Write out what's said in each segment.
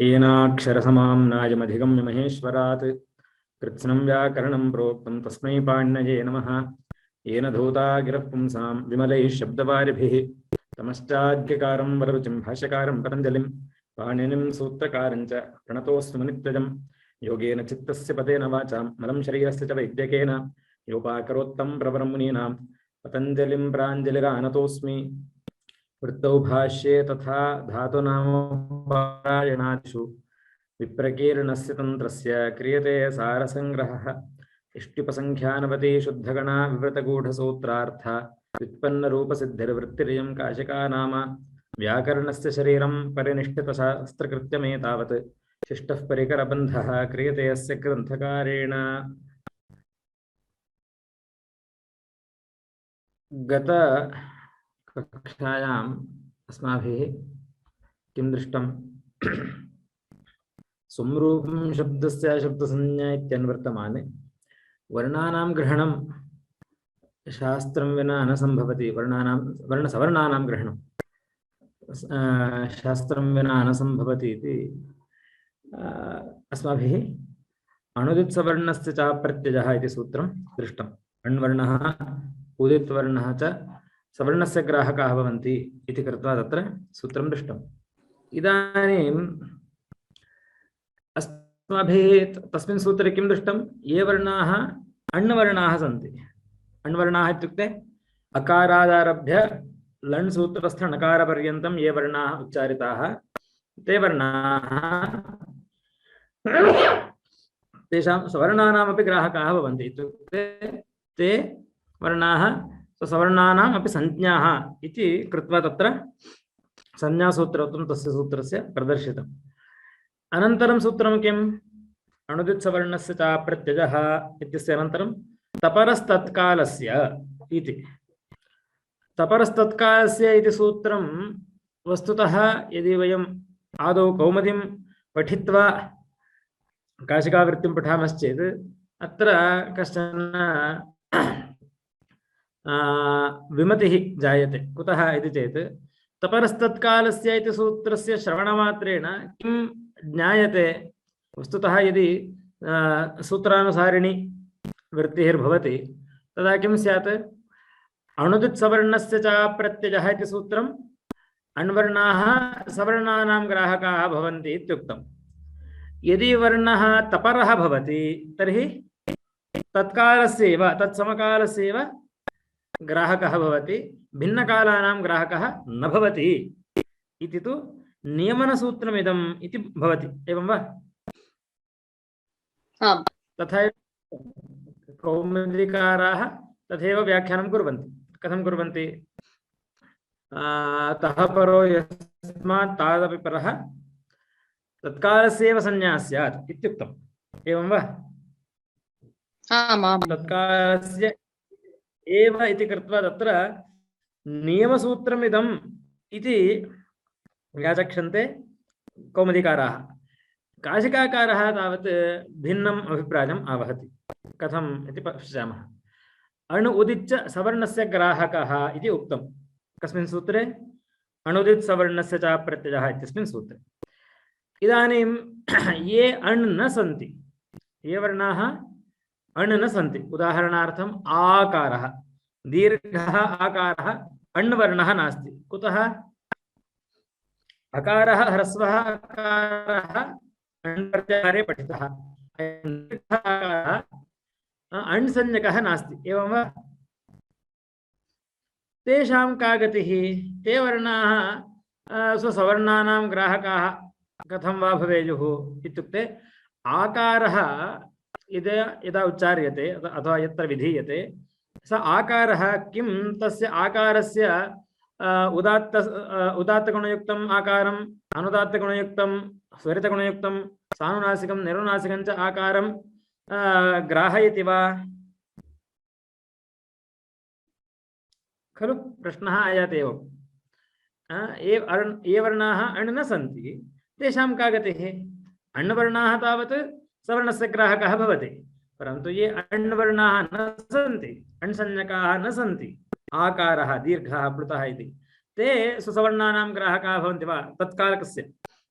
येनाक्षरसमाम्नायमधिगम्य महेश्वरात् कृत्स्नं व्याकरणं प्रोक्तं तस्मै पाणिनये नमः। येन धूता गिरः पुंसां विमलैः शब्दवारिभिः तमश्चाद्यकारं वररुचिं भाष्यकारं पतञ्जलिं पाणिनिं सूत्रकारं च प्रणतोऽस्मि मुनित्रजम्। योगेन चित्तस्य पदेन वाचां मलं शरीरस्य च वैद्यकेन योपाकरोत्तं प्रवरं मुनीनां पतञ्जलिं प्राञ्जलिरानतोऽस्मि। वृत्तौ भाष्ये तथा धातुनामपारायणादिषु विप्रकीर्णस्य तन्त्रस्य क्रियते सारसंग्रहः। इष्ट्युपसंख्यानवती शुद्धगणा विवृतगूढसूत्रार्थ व्युत्पन्नरूपसिद्धिर्वृत्तिरियं काशिका नाम व्याकरणस्य शरीरं परिनिष्ठितशास्त्रकृत्यमेतावत् शिष्टः परिकरबन्धः क्रियते अस्य ग्रन्थकारेण। गत कक्षायाम् अस्माभिः किं दृष्टं? संरूपं शब्दस्य शब्दसंज्ञा इत्यन्वर्तमाने वर्णानां ग्रहणं शास्त्रं विना न संभवति। वर्णसवर्णानां ग्रहणं शास्त्रं विना न संभवति इति अस्माभिः अणुदित्सवर्णस्य च प्रत्ययः इति सूत्रं दृष्टम्। अण्वर्णः उदितवर्णः च सवर्णस्य ग्राहकाः भवन्ति इति कृत्वा तत्र सूत्रं दृष्टम्। इदानीम् अस्माभिः तस्मिन् सूत्रे किं दृष्टं? ये वर्णाः अण्वर्णाः सन्ति। अण्वर्णाः इत्युक्ते अकारादारभ्य लण् सूत्रस्थ णकारपर्यन्तं ये वर्णाः उच्चारिताः ते वर्णाः तेषां सवर्णानामपि ग्राहकाः भवन्ति। इत्युक्ते ते वर्णाः सवर्णानाम् अपि संज्ञाः इति कृत्वा तत्र संज्ञासूत्रत्वं तस्य सूत्रस्य प्रदर्शितम्। अनन्तरं सूत्रं किम्? अणुदित्सवर्णस्य च प्रत्ययः इत्यस्य अनन्तरं तपरस्तत्कालस्य इति। तपरस्तत्कालस्य इति सूत्रं वस्तुतः यदि वयम् आदौ कौमुदीं पठित्वा काशिकावृत्तिं पठामश्चेत् अत्र कश्चन विमतिः जायते। कुतः इति चेत् तपरस्तत्कालस्य इति सूत्रस्य श्रवणमात्रेण किं ज्ञायते? वस्तुतः यदि सूत्रानुसारिणी वृत्तिर्भवति तदा किं स्यात्? अणुदित्सवर्णस्य च प्रत्ययः इति सूत्रम् अण्वर्णाः सवर्णानां ग्राहकाः भवन्ति इत्युक्तम्। यदि वर्णः तपरः भवति तर्हि तत्कालस्यैव तत्समकालस्यैव ग्राहकः भवति, भिन्नकालानां ग्राहकः न भवति इति तु नियमनसूत्रमिदम् इति भवति। एवं वा? तथा कौमुदीकाराः तथैव व्याख्यानं कुर्वन्ति। कथं कुर्वन्ति? तः परो यस्मात् तादपि परः तत्कालस्यैव संज्ञा स्यात् इत्युक्तम्। एवं वा? तत्कालस्य एव इति कृत्वा तत्र नियमसूत्रमिदम् इति व्याचक्षन्ते कौमुदीकाराः। काशिकाकारः तावत् भिन्नम् अभिप्रायम् आवहति। कथम् इति पश्यामः। अणु उदिच्च सवर्णस्य ग्राहकः इति उक्तं। कस्मिन् सूत्रे? अणुदित् सवर्णस्य च प्रत्ययः इत्यस्मिन् सूत्रे। इदानीं ये अण् न सन्ति, ये वर्णाः अण् न सन्ति, उदाहरणार्थम् आकारः, दीर्घः आकारः अण्वर्णः नास्ति। कुतः? अकारः ह्रस्वः अकारः अण् प्रत्याहारे पठितः, अण् संज्ञकः नास्ति। एवं वा? तेषां का गतिः? ते वर्णाः स्वसवर्णानां ग्राहकाः कथं वा भवेयुः इत्युक्ते आकारः यदा उच्चार्यते अथवा यत्र विधीयते स आकारः किं तस्य आकारस्य उदात्तगुणयुक्तम् आकारम्, अनुदात्तगुणयुक्तं, स्वरितगुणयुक्तं, सानुनासिकं, निरुनासिकं च आकारं ग्राहयति वा? खलु प्रश्नः आयाति एव। ये वर्णाः अण् न सन्ति तेषां का गतिः? अण्वर्णाः तावत् सवर्णस्य ग्राहकः भवति, परन्तु ये अण्वर्णाः न सन्ति, अण्संज्ञकाः न सन्ति, आकारः दीर्घः प्लुतः इति, ते सुसवर्णानां ग्राहकाः भवन्ति वा? तत्कालकस्य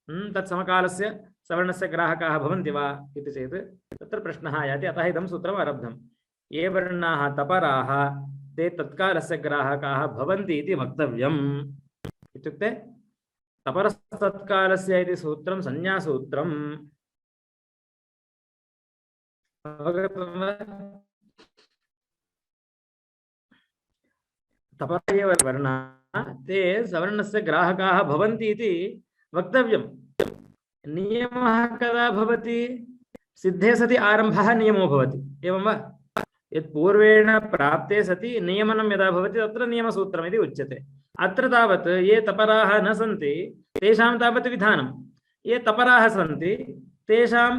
तत्समकालस्य सवर्णस्य ग्राहकाः भवन्ति वा इति चेत् तत्र प्रश्नः आयाति। अतः इदं सूत्रम् आरब्धम्। ये वर्णाः तपराः ते तत्कालस्य ग्राहकाः भवन्ति इति वक्तव्यम्। इत्युक्ते तपरस्तत्कालस्य इति सूत्रं संज्ञासूत्रम्। अवगतं वा? तपः एव वर्णाः ते सवर्णस्य ग्राहकाः भवन्ति इति वक्तव्यम्। नियमः कदा भवति? सिद्धे सति आरम्भः नियमो भवति। एवं वा? यत् पूर्वेण प्राप्ते सति नियमनं यदा भवति तत्र नियमसूत्रम् इति उच्यते। अत्र तावत् ये तपराः न सन्ति तेषां तावत् विधानं। ये तपराः सन्ति तेषां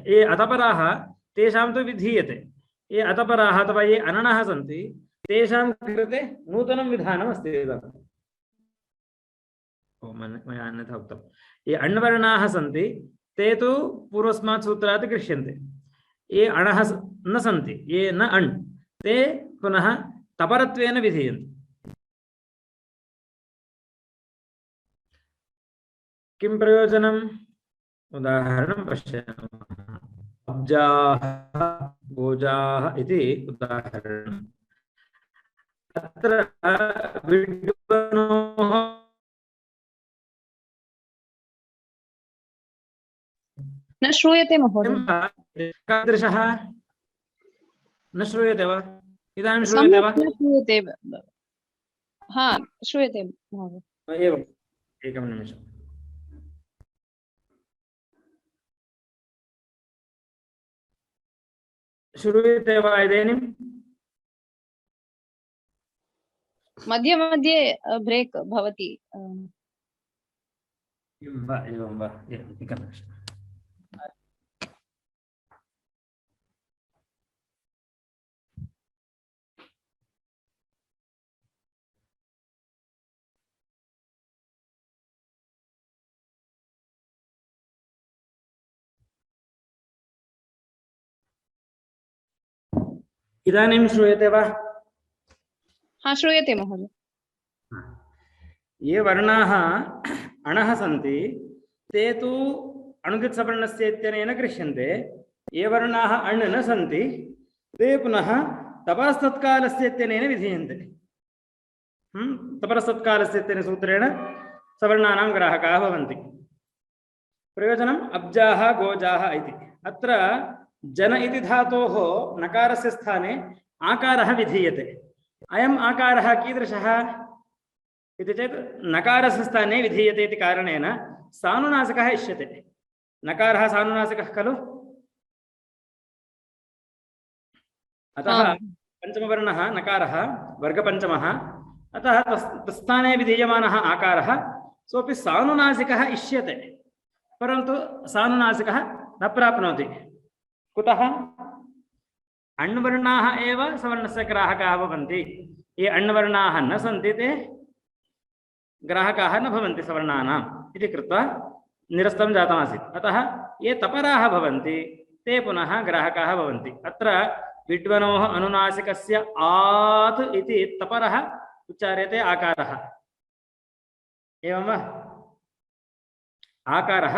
ये अतपराः तेषां तु विधीयते। ये अतपराः अथवा ये अनणः सन्ति तेषां कृते नूतनं विधानम् अस्ति। मया अन्यथा उक्तं। ये अण्वर्णाः सन्ति ते तु पूर्वस्मात् सूत्रात् गृह्यन्ते। ये अणः न सन्ति, ये न अण्, ते पुनः तपरत्वेन विधीयन्ते। किं प्रयोजनम्? उदाहरणं पश्यामः। अब्जाः गोजाः इति उदाहरणम्। अत्र विद्वानोः न श्रूयते महोदय। कीदृशः? न श्रूयते वा? इदानीं श्रूयते वा? न श्रूयते। हाँ, श्रूयते महोदय। एवम्, एकं निमिषम्। श्रूयते वा इदानीं? मध्ये मध्ये ब्रेक् भवति। एवं वा? एकं निमिषम्। इदानीं श्रूयते वा? हाँ, श्रूयते महोदय। ये वर्णाः अणः सन्ति ते तु अणुदित्सवर्णस्य इत्यनेन गृह्यन्ते। ये वर्णाः अण् न सन्ति ते पुनः तपरस्तत्कालस्य इत्यनेन विधीयन्ते। तपरस्तत्कालस्य इत्यनेन सूत्रेण सवर्णानां ग्राहकाः भवन्ति। प्रयोजनम् अब्जाः गोजाः इति। अत्र जन इति धातोः नकारस्य स्थाने आकारः विधीयते। अयम् आकारः कीदृशः इति चेत् नकारस्य स्थाने विधीयते इति कारणेन सानुनासिकः इष्यते। नकारः सानुनासिकः खलु? अतः पञ्चमवर्णः नकारः वर्गपञ्चमः। अतः तत्स्थाने विधीयमानः आकारः सोऽपि सानुनासिकः इष्यते, परन्तु सानुनासिकः न प्राप्नोति। कुतः? अण्वर्णाः एव सवर्णस्य ग्राहकाः भवन्ति। ये अण्वर्णाः न सन्ति ते ग्राहकाः न भवन्ति सवर्णानाम् इति कृत्वा निरस्तं जातमासीत्। अतः ये तपराः भवन्ति ते पुनः ग्राहकाः भवन्ति। अत्र विद्वनोः अनुनासिकस्य आत् इति तपरः उच्चार्यते आकारः। एवं वा? आकारः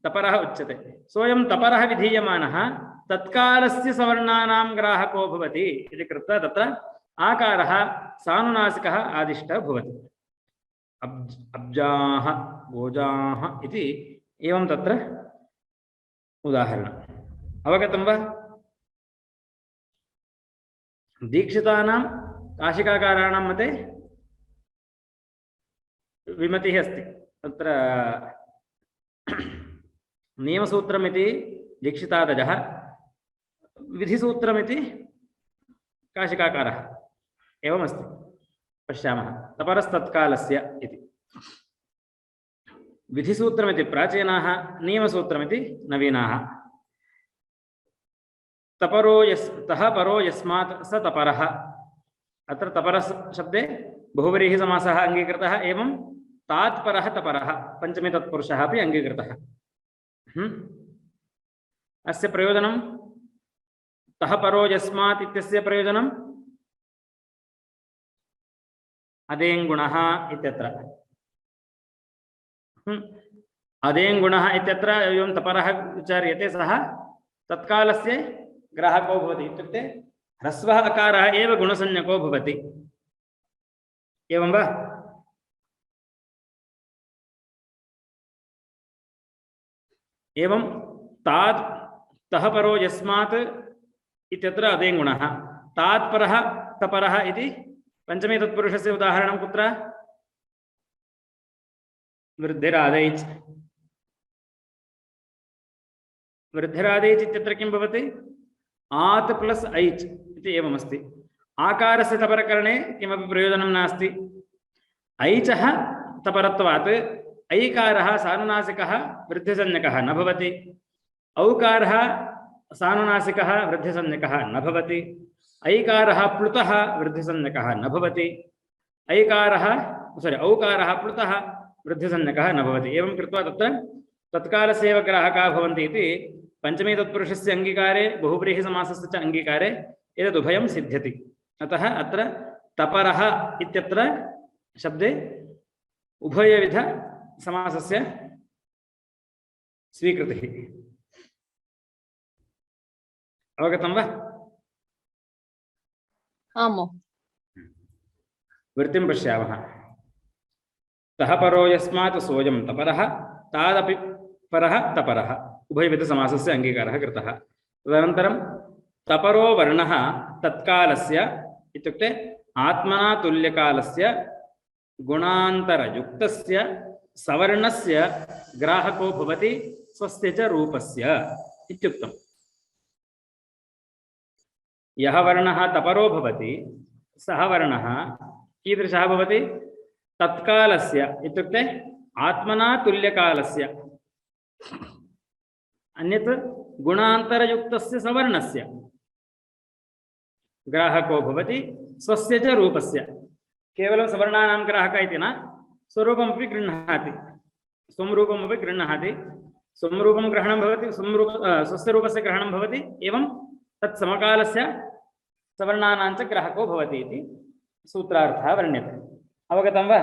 तपरः उच्यते। सोऽयं तपरः विधीयमानः तत्कालस्य सवर्णानां ग्राहको भवति इति कृत्वा तत्र आकारः सानुनासिकः आदिष्टः भवति। अब्जाः गोजाः इति एवं तत्र उदाहरणम्। अवगतं वा? दीक्षितानां काशिकाकाराणां मते विमतिः अस्ति। तत्र नियमसूत्रमिति दीक्षितादजः, विधिसूत्रमिति काशिकाकारः एवमस्ति। पश्यामः। तपरस्तत्कालस्य इति विधिसूत्रमिति प्राचीनाः, नियमसूत्रमिति नवीनाः। तपरो तः परो यस्मात् स तपरः। अत्र तपरः शब्दे बहुव्रीहि समासः अङ्गीकृतः। एवं तात्परः तपरः पञ्चमी तत्पुरुषः अपि अङ्गीकृतः। अस्य प्रयोजनं तः परो यस्मात् इत्यस्य प्रयोजनम् अदेङ्गुणः इत्यत्र। अदेङ्गुणः इत्यत्र एवं तपरः उच्चार्यते सः तत्कालस्य ग्राहको भवति इत्युक्ते ह्रस्वः अकारः एव गुणसंज्ञको भवति एवं वा एवं तात् तः परो यस्मात् इत्यत्र अदेङ्गुणः तात्परः तपरः इति पंचमे तत्पुरुषस्य उदाहरणं कुत्र वृद्धिरादैच् वृद्धिरादैच् इत्यत्र किं भवति आत् प्लस् ऐच् इति एवमस्ति आकारस्य तपरकरणे किमपि प्रयोजनं नास्ति ऐचः तपरत्वात् ऐकारः सानुनासिकः वृद्धिसंज्ञकः न भवति औकारः सानुनासिकः वृद्धिसंज्ञकः न भवति ऐकारः प्लुतः वृद्धिसंज्ञकः न भवति औकारः प्लुतः वृद्धिसंज्ञकः न भवति एवं कृत्वा तत्र तत्कालस्य एव ग्राहकाः भवन्ति इति पंचमे तत्पुरुषस्य अंगीकारे बहुव्रीहि समासस्य च अंगीकारे एतदुभयं सिद्ध्यति अतः अत्र तपरः इत्यत्र शब्दे उभयविध समासस्य स्वीकृतिः अवगतं वा आम् वृत्तिं पश्यामः तः परो यस्मात् सोऽयं तपरः तादपि परः तपरः उभयविध समासस्य अंगीकारः कृतः तदनन्तरं तपरो वर्णः तत्कालस्य इत्युक्ते आत्मना तुल्यकालस्य गुणान्तरयुक्तस्य सवर्णस्य ग्राहको भवति स्वस्य च रूपस्य इत्युक्तम् यः वर्णः तपरो भवति सः वर्णः कीदृशः भवति तत्कालस्य इत्युक्ते आत्मना तुल्यकालस्य अन्यत् गुणान्तरयुक्तस्य सवर्णस्य ग्राहको भवति स्वस्य च रूपस्य केवलं सवर्णानां ग्राहकः इति न स्वरूपमपि गृह्णाति स्वरूपमपि गृह्णाति स्वरूपं ग्रहणं भवति स्वस्य रूपस्य ग्रहणं भवति एवं तत् समकालस्य सवर्णानां च ग्राहको भवति इति सूत्रार्थः वर्ण्यते अवगतं वा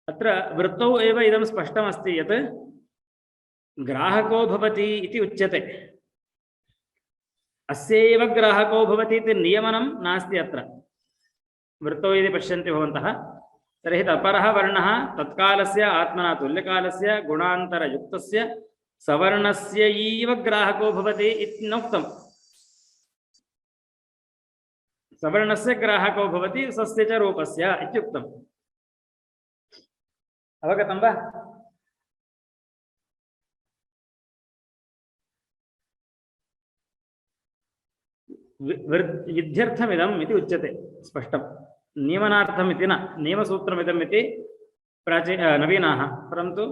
अत्र वृत्तौ एव इदं स्पष्टमस्ति यत् ग्राहको भवति इति उच्यते अस्यैव ग्राहको भवति इति नियमनं नास्ति अत्र वृत्तौ यदि पश्यन्ति भवन्तः तर्हि तपरः वर्णः तत्कालस्य आत्मना तुल्यकालस्य गुणान्तरयुक्तस्य सवर्णस्य एव ग्राहको भवति इति नोक्तम् सवर्णस्य ग्राहको भवति स्वस्य च रूपस्य इत्युक्तम् अवगतं वा विध्यर्थमिदम् इति उच्यते स्पष्टं नियमनार्थम् इति न नियमसूत्रमिदम् इति नवीनाः परन्तु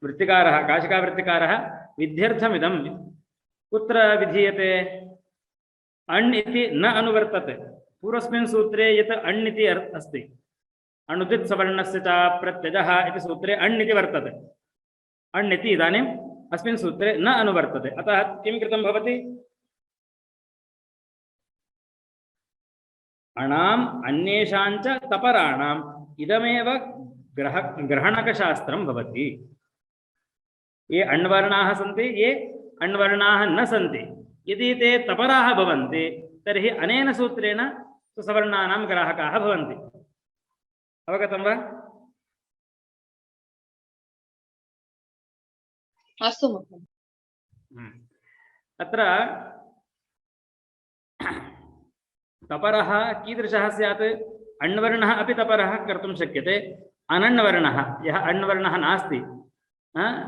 वृत्तिकारः काशिकावृत्तिकारः विध्यर्थमिदं कुत्र विधीयते अण् इति न अनुवर्तते पूर्वस्मिन् सूत्रे यत् अण् इति अस्ति अणुदित् सवर्णस्य च प्रत्ययः इति सूत्रे अण् इति वर्तते अण् इति इदानीम् अस्मिन् सूत्रे न अनुवर्तते अतः किं कृतं भवति अणाम् अन्येषां च तपराणाम् इदमेव ग्रहणकशास्त्रं भवति ये अण्वर्णाः सन्ति ये अण्वर्णाः न सन्ति यदि ते तपराः भवन्ति तर्हि अनेन सूत्रेण सवर्णानां ग्राहकाः भवन्ति अवगतं वा अस्तु महोदय अत्र तपरः कीदृशः स्यात् अण्वर्णः अपि तपरः कर्तुं शक्यते अनण्वर्णः यः अण्वर्णः नास्ति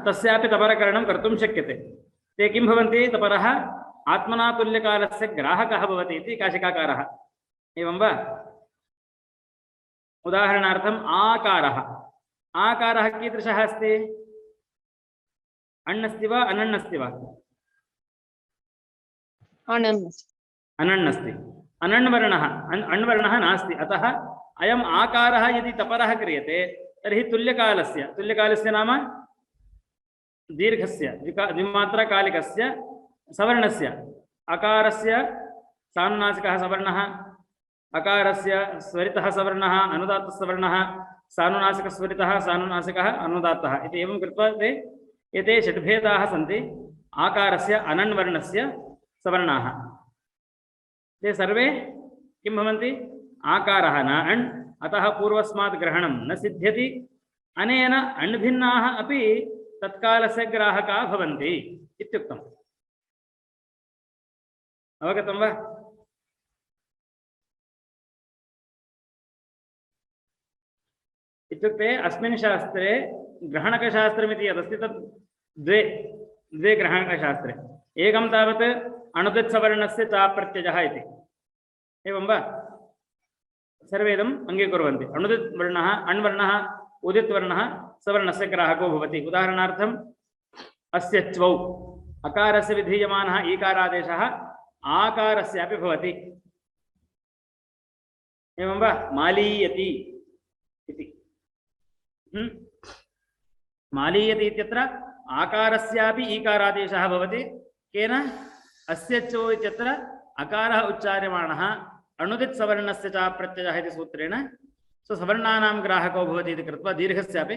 तस्यापि तपरकरणं कर्तुं शक्यते ते किं भवन्ति तपरः आत्मना तुल्यकालस्य ग्राहकः भवति इति काशिकाकारः एवं वा उदाहरणार्थम् आकारः आकारः कीदृशः अस्ति अण्णस्ति वा अनण्णस्ति वा अनण्णस्ति अनण्वर्णः अण्वर्णः नास्ति अतः अयम् आकारः यदि तपरः क्रियते तर्हि तुल्यकालस्य नाम दीर्घस्य द्विमात्राकालिकस्य सवर्णस्य अकारस्य सानुनासिकः सवर्णः अकारस्य स्वरितः सवर्णः अनुदात्तः सवर्णः सानुनासिकस्वरितः सानुनासिकः अनुदात्तः इति एवं कृत्वा ते एते षड्भेदाः सन्ति आकारस्य अनन्वर्णस्य सवर्णाः। ते सर्वे किं भवन्ति? आकारः न अण्, अतः पूर्वस्मात् ग्रहणं न सिद्ध्यति। अनेन अण्भिन्नाः अपि तत्कालस्य ग्राहकाः भवन्ति इत्युक्तम्। अवगतं वा? इत्युक्ते अस्मिन् शास्त्रे ग्रहणकशास्त्रमिति यदस्ति तत् द्वे ग्रहणकशास्त्रे। एकं तावत् अणुदित्सवर्णस्य चाप्रत्ययः इति, एवं वा? सर्वे इदम् अङ्गीकुर्वन्ति। अणुदित्वर्णः अण्वर्णः उदित्वर्णः सवर्णस्य ग्राहको भवति। उदाहरणार्थम् अस्य च्वौ अकारस्य विधीयमानः ईकारादेशः आकारस्यापि भवति, एवं वा? मालीयति इति। मालीयति इत्यत्र आकारस्यापि ईकारादेशः भवति। केन? अस्य चो इत्यत्र अकारः उच्चार्यमाणः अणुदित्सवर्णस्य च प्रत्ययः इति सूत्रेण सवर्णानां ग्राहको भवति इति कृत्वा दीर्घस्यापि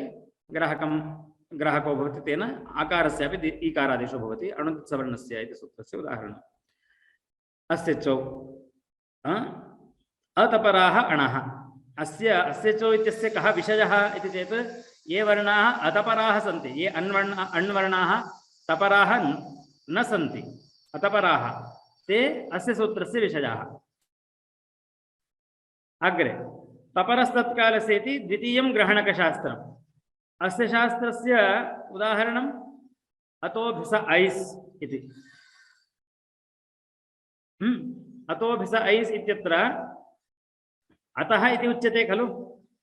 ग्राहको भवति, तेन आकारस्यापि ईकारादेशो भवति अणुदित्सवर्णस्य इति सूत्रस्य उदाहरणम्। अस्य चो अतपराः अणः। अस्य चो इत्यस्य कः विषयः इति चेत् ये वर्णाः अतपराः सन्ति, ये अण्वर्णाः तपराः न सन्ति, अतपराः, ते अस्य सूत्रस्य विषयाः। अग्रे तपरस्तत्कालस्य इति द्वितीयं ग्रहणकशास्त्रम्। अस्य शास्त्रस्य उदाहरणम् अतोभिस ऐस् इति। अतोभिस ऐस् इत्यत्र अतः इति उच्यते खलु,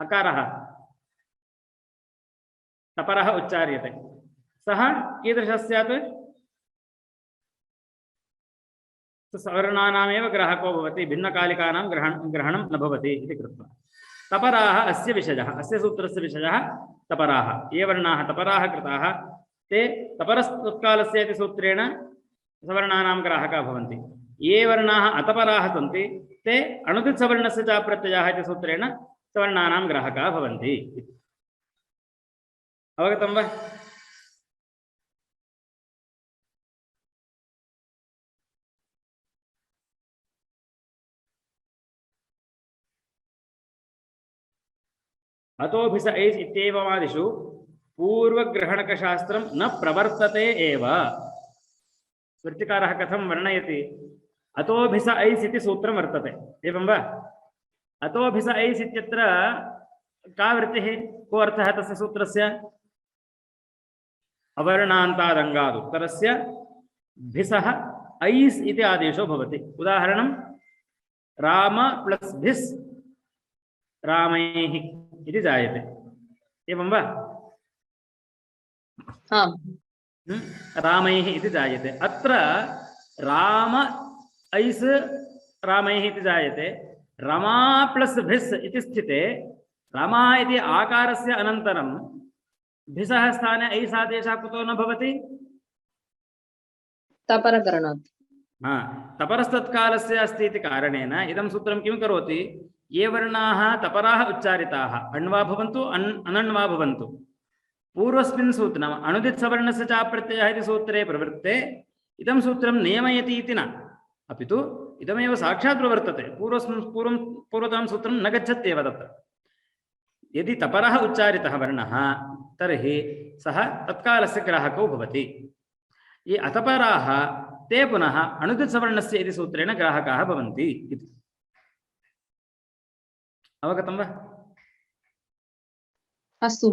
अकारः तपरः उच्चार्यते। सः कीदृशः स्यात्? सवर्णानामेव ग्राहको भवति, भिन्नकालिकानां ग्रहणं न भवति इति कृत्वा तपराः अस्य विषयः, अस्य सूत्रस्य विषयः तपराः। ये वर्णाः तपराः कृताः ते तपरस्तत्कालस्य इति सूत्रेण सवर्णानां ग्राहकाः भवन्ति। ये वर्णाः अतपराः सन्ति ते अणुदित्सवर्णस्य च प्रत्ययः इति सूत्रेण सवर्णानां ग्राहकाः भवन्ति। अवगतं वा? अतोभिस ऐस् इत्येवमादिषु पूर्वग्रहणकशास्त्रं न प्रवर्तते एव। वृत्तिकारः कथं वर्णयति? अतोभिस ऐस् इति सूत्रं वर्तते, एवं वा? अतोभिस ऐस् इत्यत्र का वृत्तिः, को अर्थः तस्य सूत्रस्य? अवर्णान्तादङ्गाद् उत्तरस्य भिसः ऐस् इति आदेशो भवति। उदाहरणं राम प्लस् भिस् रामैः इति जायते, एवं वा? रामैः इति जायते। अत्र राम ऐस् रामैः इति जायते। रमा प्लस् भिस् इति स्थिते रमा इति आकारस्य अनन्तरं भिसः स्थाने ऐस् आदेशः कुतो न भवति? तपरकरणात्। तपरस्तत्कालस्य अस्ति इति कारणेन इदं सूत्रं किं करोति? ये वर्णाः तपराः उच्चारिताः अण् वा भवन्तु अनण् वा भवन्तु, पूर्वस्मिन् सूत्रम् अणुदित्सवर्णस्य च प्रत्ययः इति सूत्रे प्रवृत्ते इदं सूत्रं नियमयति इति न, अपि तु इदमेव साक्षात् प्रवर्तते। पूर्वतमं सूत्रं न गच्छत्येव तत्र। यदि तपरः उच्चारितः वर्णः तर्हि सः तत्कालस्य ग्राहको भवति। ये अतपराः ते पुनः अणुदित्सवर्णस्य इति सूत्रेण ग्राहकाः भवन्ति इति। अवगतं वा? अस्तु।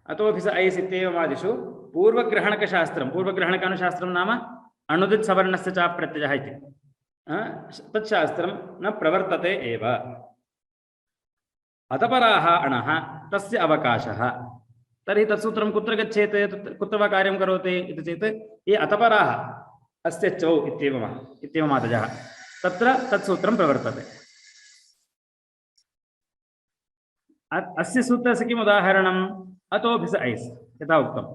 अतोभिस ऐस् इत्येवमादिषु पूर्वग्रहणकशास्त्रं, पूर्वग्रहणकानुशास्त्रं नाम अणुदित्सवर्णस्य च प्रत्ययः इति तच्छास्त्रं न प्रवर्तते एव। अतपराः अणः तस्य अवकाशः। तर्हि तत्सूत्रं कुत्र गच्छेत्, कुत्र वा कार्यं करोति इति चेत् ये अतपराः अस्य चौ इत्येवमादयः तत्र तत्सूत्रं प्रवर्तते। अस्य सूत्रस्य किम् उदाहरणम्? अतोभिस ऐस्, यथा उक्तं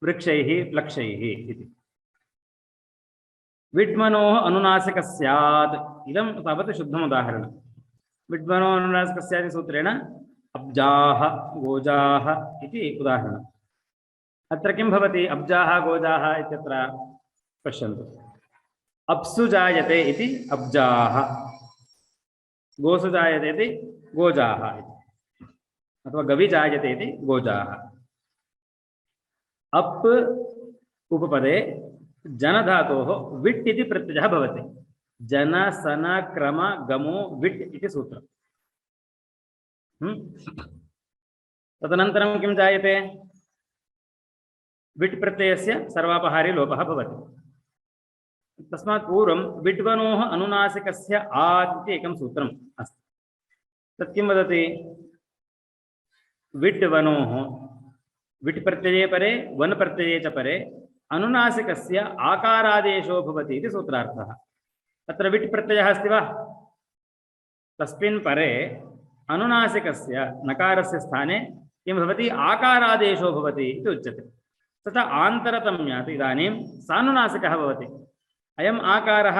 वृक्षैः प्लक्षैः इति। विड्मनोः अनुनासिकः स्यात्, इदं तावत् शुद्धम् उदाहरणं। विड्मनोः अनुनासिकः स्यात् सूत्रेण अब्जाः गोजाः इति उदाहरणम्। अत्र किं भवति अब्जाः गोजाः इत्यत्र पश्यन्तु। अप्सु जायते इति अब्जाः, गोसु जायते इति गोजाः अथवा गवि जायते इति गोजाः। अप् उपपदे जनधातोः विट् इति प्रत्ययः भवति। जन सन क्रम गमो विट् इति सूत्रम्। तदनन्तरं किं जायते? विट् प्रत्ययस्य सर्वापहारी लोपः भवति। तस्मात् पूर्वं विट्वनोः अनुनासिकस्य आत् इति एकं सूत्रम् अस्ति। तत् किं वदति? विट्वनोः, विट् प्रत्यये परे वन प्रत्यये च परे अनुनासिकस्य आकारादेशो भवति इति सूत्रार्थः। तत्र विट् प्रत्ययः अस्ति वा? तस्मिन् परे अनुनासिकस्य नकारस्य स्थाने किं भवति? आकारादेशो भवति इति उच्यते। तथा आन्तरतम्यात् इदानीं सानुनासिकः भवति। अयम् आकारः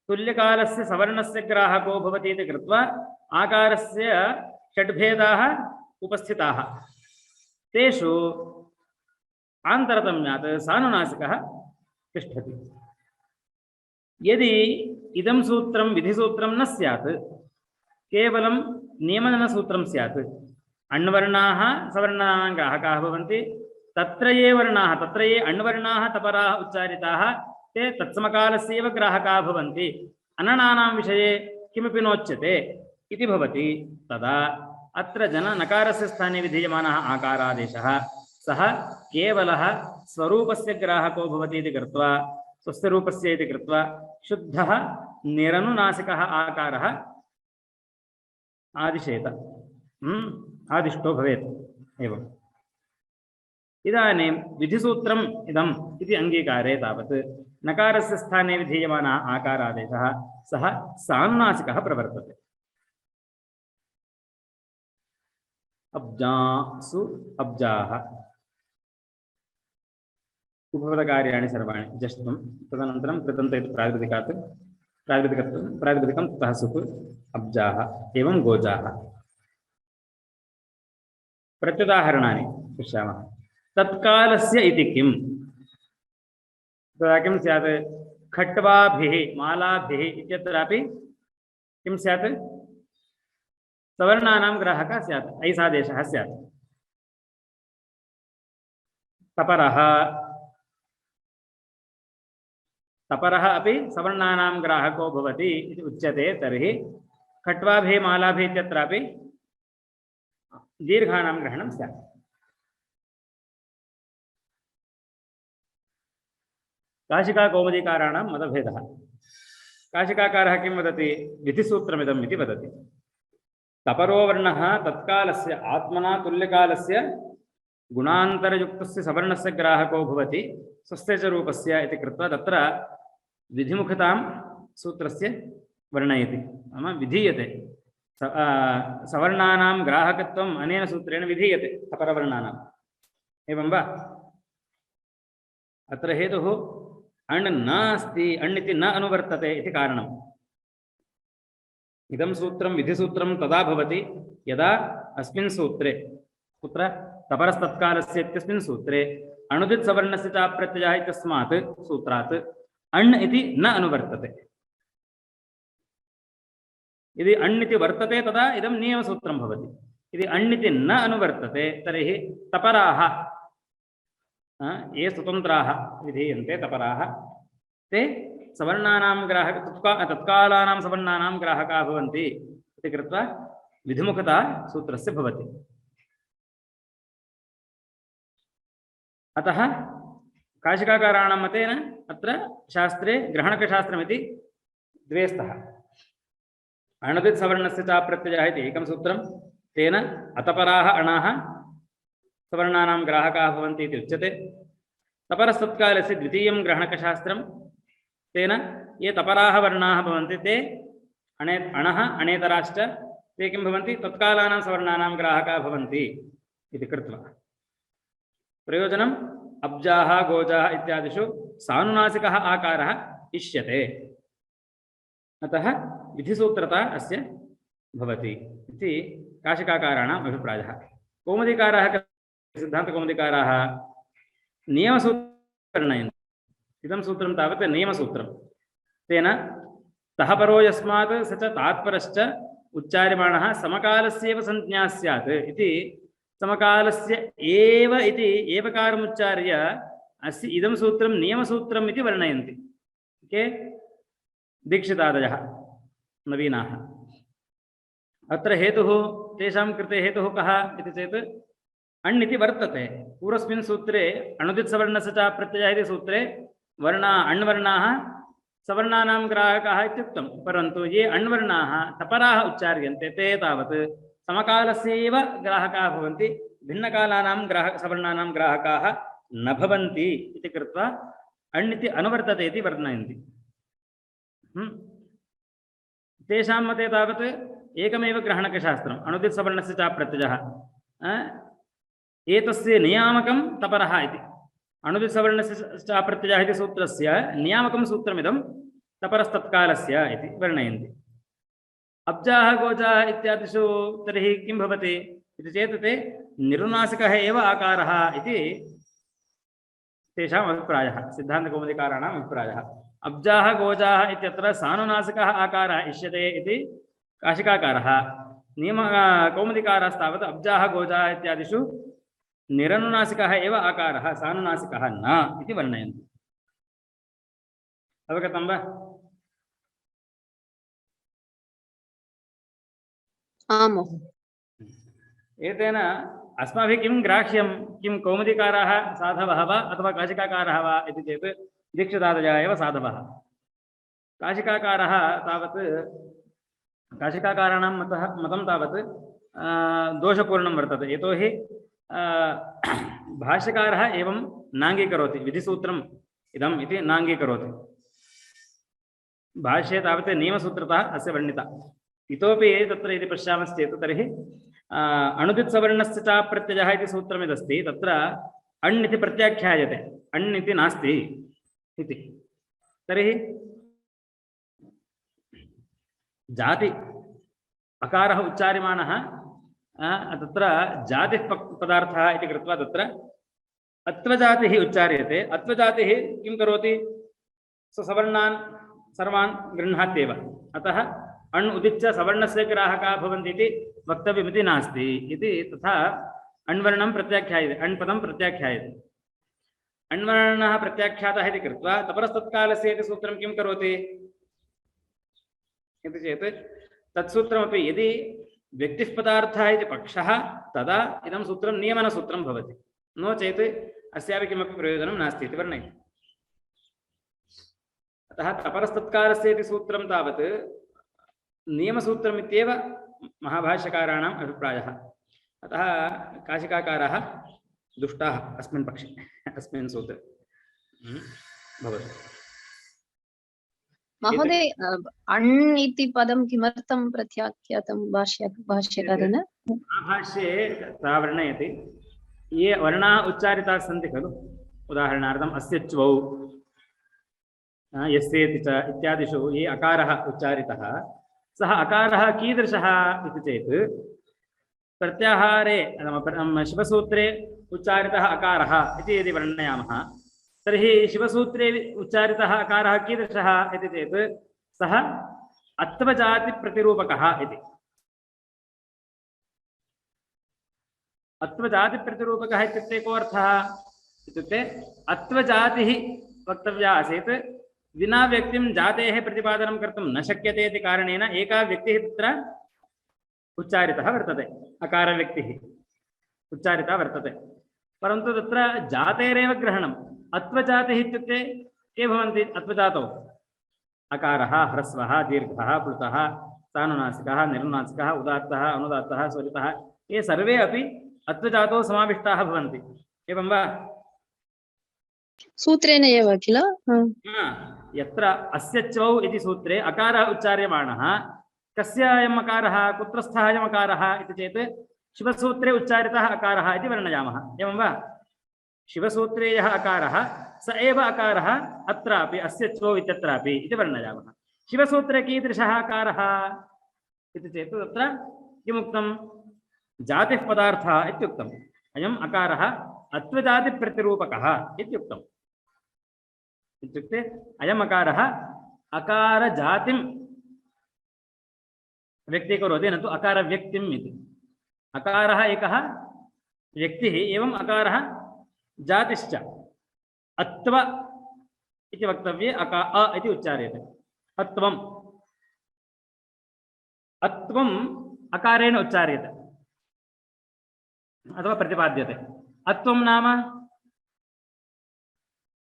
तुल्यकालस्य सवर्णस्य ग्राहको भवति इति कृत्वा आकारस्य षड्भेदाः उपस्थिताः। तेषु आन्तरतम्यात् सानुनासिकः तिष्ठति। यदि इदं सूत्रं विधिसूत्रं न स्यात्, केवलं नियमनसूत्रं स्यात्, अण्वर्णाः सवर्णानां ग्राहकाः भवन्ति। तत्र ये वर्णाः, तत्र ये अण्वर्णाः तपराः उच्चारिताः ते तत्समकालस्यैव ग्राहकाः भवन्ति, अनणानां विषये किमपि नोच्यते इति भवति। तदा अत्र जन नकारस्य स्थाने विधीयमानः आकारादेशः सः केवलः स्वरूपस्य ग्राहको भवति इति कृत्वा, स्वस्य रूपस्य इति कृत्वा शुद्धः निरनुनासिकः आकारः आदिशेत, आदिष्टो भवेत्। एवम् इदानीं विधिसूत्रम् इदम् इति अङ्गीकारे तावत् नकारस्य स्थाने विधीयमानः आकारादेशः सः सानुनासिकः प्रवर्तते। अब्जासु अब्जाः उपपदकार्याणि सर्वाणि जष्टुं तदनन्तरं कृतन्त इति प्रातिपदिकात् प्रातिपदिकं ततः सुप् अब्जाः एवं गोजाः। प्रत्युदाहरणानि पश्यामः। तत्कालस्य इति किम्? तदा किं स्यात्? खट्वाभिः मालाभिः इत्यत्रापि किं स्यात्? सवर्णानां ग्राहकः स्यात्, ऐसादेशः स्यात्। तपरः, तपरः अपि सवर्णानां ग्राहको भवति इति उच्यते। तर्हि खट्वाभिः मालाभिः इत्यत्रापि दीर्घानां ग्रहणं स्यात्। काशिकाकौमुदीकाराणां मतभेदः। काशिकाकारः किं वदति? विधिसूत्रमिदम् इति वदति। तपरो वर्णः तत्कालस्य आत्मना तुल्यकालस्य गुणान्तरयुक्तस्य सवर्णस्य ग्राहको भवति स्वस्य च रूपस्य इति कृत्वा तत्र विधिमुखतां सूत्रस्य वर्णयति, नाम विधीयते। सवर्णानां ग्राहकत्वम् अनेन सूत्रेण विधीयते तपरवर्णानाम्। एवं वा? अत्र हेतुः अण् नास्ति, अण् इति न अनुवर्तते इति कारणम्। इदं सूत्रं विधिसूत्रं तदा भवति यदा अस्मिन् सूत्रे, कुत्र? तपरस्तत्कालस्य इत्यस्मिन् सूत्रे अणुदित् सवर्णस्य च प्रत्ययः इत्यस्मात् सूत्रात् अण् इति न अनुवर्तते। यदि अण् इति वर्तते तदा इदं नियमसूत्रं भवति। यदि अण् इति न अनुवर्तते तर्हि तपराः, ये स्वतन्त्राः विधीयन्ते तपराः, ते सवर्णानां ग्राहक तत्कालानां सवर्णानां ग्राहकाः भवन्ति इति कृत्वा विधिमुखता सूत्रस्य भवति। अतः काशिकाकाराणां मतेन अत्र शास्त्रे ग्रहणकशास्त्रमिति द्वे स्तः। अणुदित् सवर्णस्य च प्रत्ययः इति एकं सूत्रं, तेन अतपराः अणाः सवर्णानां ग्राहकाः भवन्ति इति उच्यते। तपरस्तत्कालस्य द्वितीयं ग्रहणकशास्त्रं, तेन ये तपराः वर्णाः भवन्ति ते अणः अणेतराश्च ते किं भवन्ति? तत्कालानां सवर्णानां ग्राहकाः भवन्ति इति कृत्वा प्रयोजनम् अब्जाः गोजाः इत्यादिषु सानुनासिकः आकारः इष्यते। अतः विधिसूत्रता अस्य भवति इति काशिकाकाराणाम् अभिप्रायः। कौमुदीकाराः सिद्धान्तकौमुदीकाराः नियमसूत्रं वर्णयन्ति। इदं सूत्रं तावत् नियमसूत्रं। तेन तः परो यस्मात् स च तात्परश्च उच्चार्यमाणः समकालस्यैव संज्ञा स्यात् इति समकालस्य एव इति एवकारमुच्चार्य अस्य इदं सूत्रं नियमसूत्रम् इति वर्णयन्ति के दीक्षितादयः नवीनाः। अत्र हेतुः तेषां कृते हेतुः कः इति चेत् अण् इति वर्तते। पूर्वस्मिन् सूत्रे अणुदित्सवर्णस्य च प्रत्ययः इति सूत्रे अण्वर्णाः सवर्णानां ग्राहकाः इत्युक्तं, परन्तु ये अण्वर्णाः तपराः उच्चार्यन्ते ते तावत् समकालस्यैव ग्राहकाः भवन्ति, भिन्नकालानां सवर्णानां ग्राहकाः न भवन्ति इति कृत्वा अण् इति अनुवर्तते इति वर्णयन्ति। तेषां मते तावत् एकमेव ग्रहणकशास्त्रम् अणुदित्सवर्णस्य च प्रत्ययः एतस्य नियामकं तपरः इति। अणुदित्सवर्णस्य च प्रत्ययः इति सूत्रस्य नियामकं सूत्रमिदं तपरस्तत्कालस्य इति वर्णयन्ति। अब्जाः गोजाः इत्यादिषु तर्हि किं भवति इति चेत् ते निरुनासिकः एव आकारः इति तेषाम् अभिप्रायः, सिद्धान्तकौमुदीकाराणाम् अभिप्रायः। अब्जाः गोजाः इत्यत्र सानुनासिकः आकारः इष्यते इति काशिकाकारः, कौमुदीकारास्तावत् अब्जाः गोजाः इत्यादिषु निरनुनासिकः एव आकारः, सानुनासिकः न इति वर्णयन्ति। अवगतं वा? आम्। एतेन अस्माभिः किं ग्राह्यं, किं कौमुदीकाराः साधवः वा अथवा काशिकाकारः वा इति चेत् दीक्षितादयः एव साधवः। काशिकाकारः तावत् काशिकाकाराणां मतं तावत् दोषपूर्णं वर्तते। यतोहि भाष्यकारः एवं नाङ्गीकरोति, विधिसूत्रम् इदम् इति नाङ्गीकरोति। भाष्ये तावत् नियमसूत्रतः अस्य वर्णिता। इतोपि तत्र यदि पश्यामश्चेत् तर्हि अणुदित्सवर्णस्य च प्रत्ययः इति सूत्रमिदस्ति, तत्र अण् इति प्रत्याख्यायते, अण् इति नास्ति इति। तर्हि जाति अकारः उच्चार्यमाणः तत्र जातिः पदार्थः इति कृत्वा तत्र अत्वजातिः उच्चार्यते। अत्वजातिः किं करोति? सवर्णान् सर्वान् गृह्णात्येव। अतः अण् उदिच्य सवर्णस्य ग्राहकाः भवन्ति इति वक्तव्यमिति नास्ति इति, तथा अण्वर्णं प्रत्याख्यायते, अण् पदं प्रत्याख्यायते। अण्वर्णः प्रत्याख्यातः इति कृत्वा तपरस्तत्कालस्य इति सूत्रं किं करोति इति चेत् तत्सूत्रमपि यदि व्यक्तिः पदार्थः इति पक्षः तदा इदं सूत्रं नियमनसूत्रं भवति, नो चेत् अस्यापि किमपि प्रयोजनं नास्ति इति वर्णयति। अतः तपरस्तत्कालस्य इति सूत्रं तावत् नियमसूत्रमित्येव महाभाष्यकाराणाम् अभिप्रायः। अतः काशिकाकाराः दुष्टाः अस्मिन् पक्षे, अस्मिन् सूत्रे भवति। महोदय, अण् इति पदं किमर्थं प्रत्याख्यातं भाष्यकारेण? भाष्ये सा वर्णयति, ये वर्णाः उच्चारिताः सन्ति खलु, उदाहरणार्थम् अस्य च्वौ यस्येति च इत्यादिषु ये अकारः उच्चारितः, सः अकारः कीदृशः इति चेत् प्रत्याहारे शिवसूत्रे उच्चारितः अकारः इति यदि वर्णयामः तर्हि शिवसूत्रे उच्चारितः अकारः कीदृशः इति चेत् सः अत्वजातिप्रतिरूपकः इति। अत्वजातिप्रतिरूपकः इत्युक्ते को अर्थः इत्युक्ते अत्वजातिः वक्तव्या आसीत्, विना व्यक्तिं जातेः प्रतिपादनं कर्तुं न शक्यते इति कारणेन एका व्यक्तिः तत्र उच्चारितः वर्तते, अकारव्यक्तिः उच्चारिता वर्तते। परन्तु तत्र जातेरेव ग्रहणम्। अत्वजातिः इत्युक्ते के भवन्ति? अत्वजातौ अकारः, ह्रस्वः, दीर्घः, प्लुतः, सानुनासिकः, निरुनासिकः, उदात्तः, अनुदात्तः, स्वरितः, ये सर्वे अपि अत्वजातौ समाविष्टाः भवन्ति। एवं वा? सूत्रेण एव किल? यत्र अस्य च्वौ इति सूत्रे अकारः उच्चार्यमाणः, कस्य अयम् अकारः, कुत्र स्थः अयम् अकारः इति चेत् शिवसूत्रे उच्चारितः अकारः इति वर्णयामः। एवं वा? शिवसूत्रे यः अकारः स एव अकारः अत्रापि अस्य च्वौ इत्यत्रापि इति वर्णयामः। शिवसूत्रे कीदृशः अकारः इति चेत् तत्र किमुक्तं जातिः पदार्थः इत्युक्तम् अयम् अकारः अत्वजातिप्रतिरूपकः इत्युक्तम् इत्युक्ते अयम् अकारः अकारजातिं व्यक्तीकरोति न तु अकारव्यक्तिम् इति अकारः एकः व्यक्तिः एवम् अकारः जातिश्च अत्व इति वक्तव्ये अ इति उच्चार्यते अत्वम् अत्वम् अकारेण उच्चार्यते अथवा प्रतिपाद्यते अत्वं नाम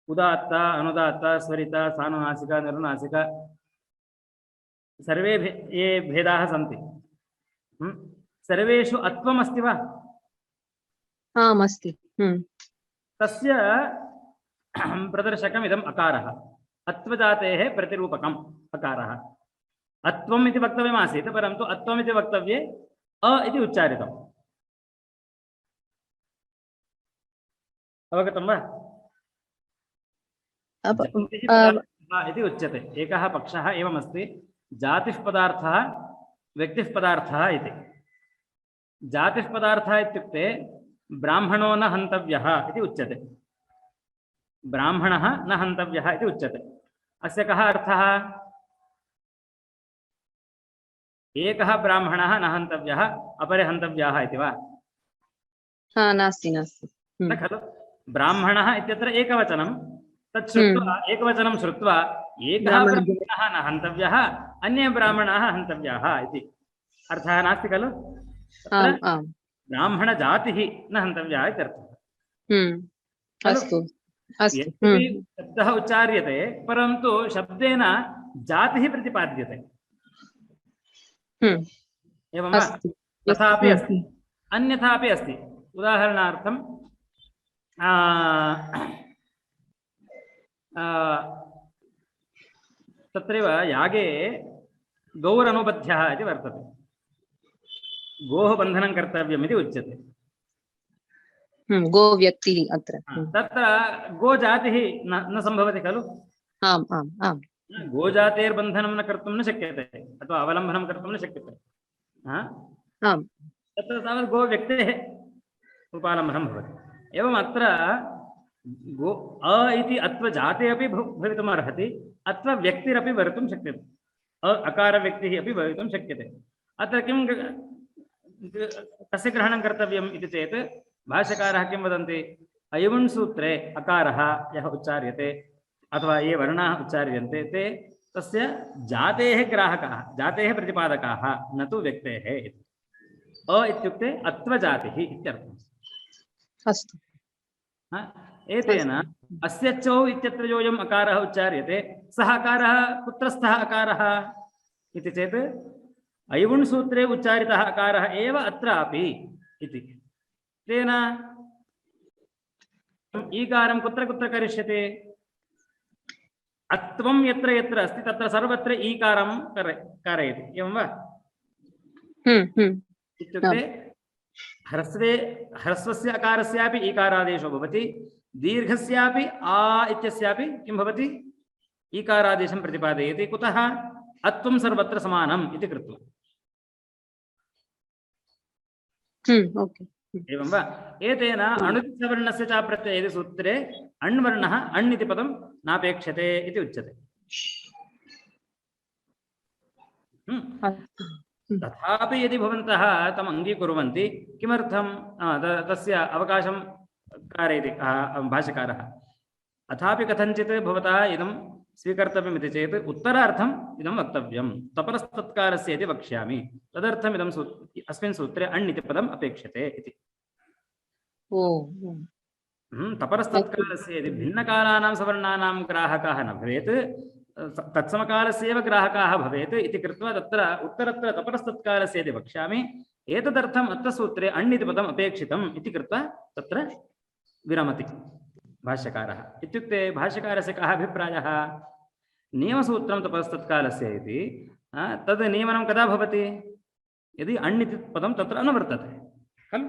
उदात्त अनुदात्त स्वरित सानुनासिक निर्नुनासिक सर्वे ये भेदाः सन्ति सर्वेषु अत्वम् अस्ति वा आम् अस्ति तस्य प्रदर्शकम् इदम् अकारः अत्वजातेः प्रतिरूपकम् अकारः अत्वम् इति वक्तव्यमासीत् परन्तु अत्वम् इति वक्तव्ये अ इति उच्चारितम् अवगतं वा इति उच्यते एकः पक्षः एवमस्ति जातिः पदार्थः व्यक्तिः पदार्थः इति जातिः पदार्थः इत्युक्ते ब्राह्मणो न हन्तव्यः इति उच्यते ब्राह्मणः न हन्तव्यः इति उच्यते अस्य कः अर्थः एकः ब्राह्मणः न हन्तव्यः अपरे हन्तव्याः इति वा नास्ति नास्ति न खलु ब्राह्मणः इत्यत्र एकवचनं तत् श्रुत्वा एकवचनं श्रुत्वा एकः ब्राह्मणः न हन्तव्यः अन्ये ब्राह्मणाः हन्तव्याः इति अर्थः नास्ति खलु ब्राह्मणजातिः न हन्तव्या इत्यर्थः अस्तु शब्दः उच्चार्यते परन्तु शब्देन जातिः प्रतिपाद्यते एवं वा तथापि अस्ति अन्यथापि अस्ति उदाहरणार्थं तत्रैव यागे गौरनुबध्यः इति वर्तते गोः बन्धनं कर्तव्यम् इति उच्यते गो व्यक्तिः अत्र तत्र गोजातिः न सम्भवति खलु आम् आम् आम् गोजातेर्बन्धनं न कर्तुं न शक्यते अथवा अवलम्बनं कर्तुं न शक्यते आम् तत्र तावत् गोव्यक्तेः उपालम्बनं भवति एवम् अत्र गो अ इति अत्वजाते अपि भवितुमर्हति अत्वव्यक्तिरपि भवितुं शक्यते अकारव्यक्तिः अपि भवितुं शक्यते अत्र किं कस्य ग्रहणं कर्तव्यम् इति चेत् भाष्यकारः किं वदन्ति अयवन् सूत्रे अकारः यः उच्चार्यते अथवा ये वर्णाः उच्चार्यन्ते ते तस्य जातेः ग्राहकाः जातेः प्रतिपादकाः न तु व्यक्तेः इति अ इत्युक्ते अत्वजातिः इत्यर्थः अस्तु एतेन अस्य चौ इत्यत्र योऽयम् अकारः उच्चार्यते सः अकारः कुत्रस्थः अकारः इति चेत् अयवुण् सूत्रे उच्चारितः अकारः एव अत्रापि इति तेन ईकारं कुत्र कुत्र करिष्यते अत्वं यत्र यत्र अस्ति तत्र सर्वत्र ईकारं कारयति एवं वा इत्युक्ते ह्रस्वस्य अकारस्यापि ईकारादेशो भवति दीर्घस्यापि आ इत्यस्यापि किं भवति ईकारादेशं प्रतिपादयति कुतः अत्वं सर्वत्र समानम् इति कृत्वा एवं वा एतेन अणुवर्णस्य च प्रत्यये इति सूत्रे अण्वर्णः अण् इति पदं नापेक्षते इति उच्यते तथापि यदि भवन्तः तम् अङ्गीकुर्वन्ति किमर्थं तस्य अवकाशं कारयति भाष्यकारः अथापि कथञ्चित् भवतः इदं स्वीकर्तव्यमिति चेत् उत्तरार्थम् इदं वक्तव्यं तपरस्तत्कारस्य इति वक्ष्यामि तदर्थम् इदं अस्मिन् सूत्रे अण् इति पदम् अपेक्षते इति तपरस्तत्कारस्य यदि भिन्नकालानां सवर्णानां ग्राहकाः न भवेत् तत्समकालस्य एव ग्राहकाः भवेत् इति कृत्वा तत्र उत्तरत्र तपरस्तत्कारस्य इति वक्ष्यामि एतदर्थम् अत्र सूत्रे अण् इति पदम् अपेक्षितम् इति कृत्वा तत्र विरमति भाष्यकारः इत्युक्ते भाष्यकारस्य कः अभिप्रायः नियमसूत्रं तपस्तत्कालस्य इति तद् नियमनं कदा भवति यदि अण् इति पदं तत्र अनुवर्तते खलु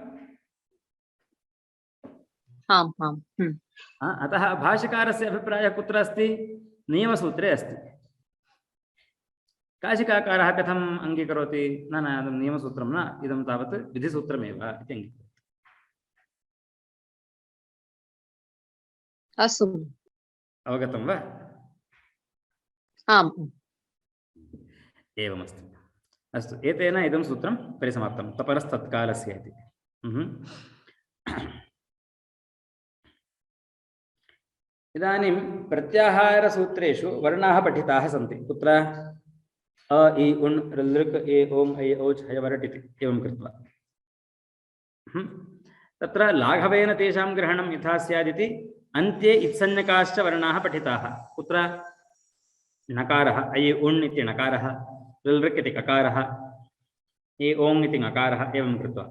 अतः भाष्यकारस्य अभिप्रायः कुत्र अस्ति नियमसूत्रे अस्ति काशिकाकारः कथम् अङ्गीकरोति? न न इदं नियमसूत्रं न, इदं तावत् विधिसूत्रमेव इति अङ्गीकरोति। अस्तु। अवगतं वा? आम्। एवमस्ति। अस्तु, एतेन इदं सूत्रं परिसमाप्तं, तपरस्तत्कालस्य इति। इदानीं प्रत्याहारसूत्रेषु वर्णाः पठिताः सन्ति। कुत्र? अ इ उण् ऋलृक् ए ओम् ऐ औच् हयवरट् इति एवं कृत्वा। तत्र लाघवेन तेषां ग्रहणं यथा स्यादिति अन्त्ये इत्संज्ञकाश्च वर्णाः पठिताः। कुत्र? नकारः, ऐ उण् इति नकारः, ऋलृक् इति ककारः, ए ओङ् इति ङकारः, एवं कृत्वा